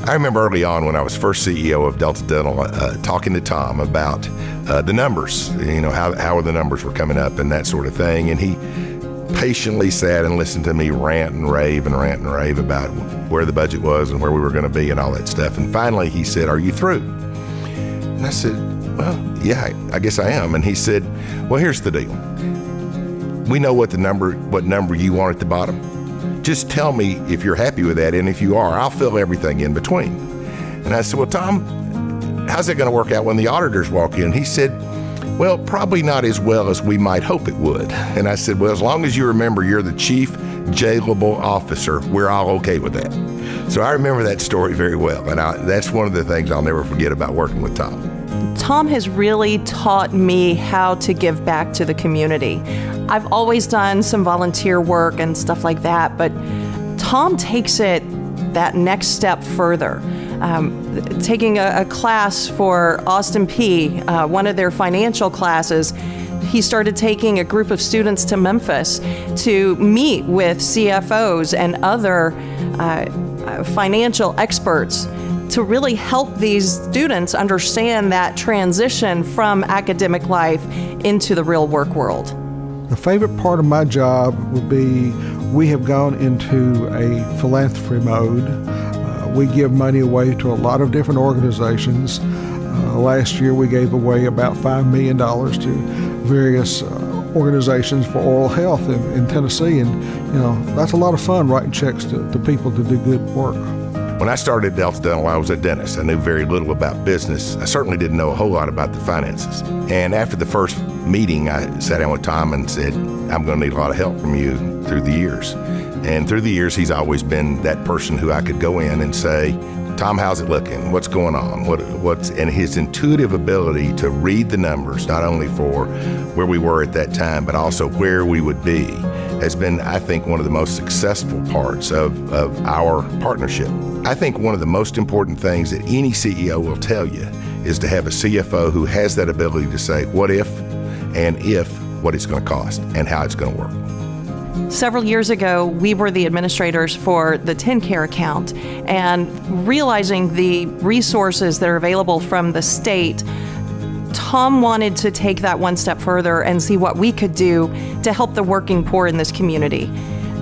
I remember early on when I was first CEO of Delta Dental, talking to Tom about the numbers, how the numbers were coming up and that sort of thing. And he patiently sat and listened to me rant and rave about where the budget was and where we were going to be and all that stuff. And finally he said, "Are you through?" And I said, "Well, yeah, I guess I am." And he said, "Well, here's the deal. We know what number you want at the bottom. Just tell me if you're happy with that, and if you are, I'll fill everything in between." And I said, "Well, Tom, how's that going to work out when the auditors walk in?" He said, "Well, probably not as well as we might hope it would." And I said, "Well, as long as you remember you're the chief jailable officer, we're all okay with that." So I remember that story very well, and that's one of the things I'll never forget about working with Tom. Tom has really taught me how to give back to the community. I've always done some volunteer work and stuff like that, but Tom takes it that next step further. Taking a class for Austin Peay, one of their financial classes, he started taking a group of students to Memphis to meet with CFOs and other financial experts to really help these students understand that transition from academic life into the real work world. The favorite part of my job would be we have gone into a philanthropy mode. We give money away to a lot of different organizations. Last year we gave away about $5 million to various organizations for oral health in Tennessee, and that's a lot of fun writing checks to people to do good work. When I started at Delta Dental, I was a dentist. I knew very little about business. I certainly didn't know a whole lot about the finances. And after the first meeting, I sat down with Tom and said, "I'm going to need a lot of help from you through the years." And through the years, he's always been that person who I could go in and say, "Tom, how's it looking? What's going on?" And his intuitive ability to read the numbers, not only for where we were at that time, but also where we would be, has been, I think, one of the most successful parts of our partnership. I think one of the most important things that any CEO will tell you is to have a CFO who has that ability to say, what if, and if, what it's going to cost, and how it's going to work. Several years ago, we were the administrators for the TenCare account, and realizing the resources that are available from the state, Tom wanted to take that one step further and see what we could do to help the working poor in this community.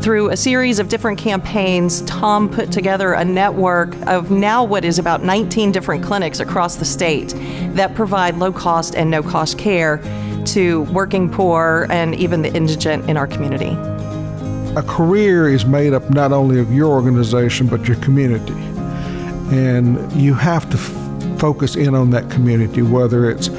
Through a series of different campaigns, Tom put together a network of now what is about 19 different clinics across the state that provide low-cost and no-cost care to working poor and even the indigent in our community. A career is made up not only of your organization, but your community. And you have to focus in on that community, whether it's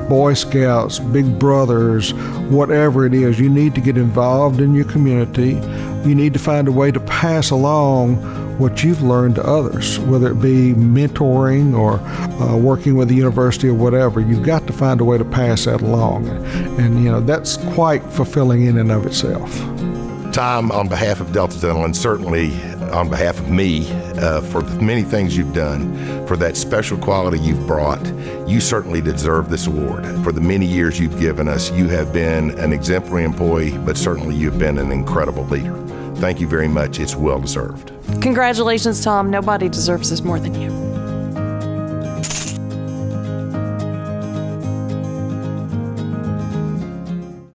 Boy Scouts, Big Brothers, whatever it is. You need to get involved in your community. You need to find a way to pass along what you've learned to others, whether it be mentoring or working with the university or whatever. You've got to find a way to pass that along. And that's quite fulfilling in and of itself. Tom, on behalf of Delta Dental, and certainly on behalf of me, for the many things you've done, for that special quality you've brought, you certainly deserve this award. For the many years you've given us, you have been an exemplary employee, but certainly you've been an incredible leader. Thank you very much. It's well deserved. Congratulations, Tom. Nobody deserves this more than you.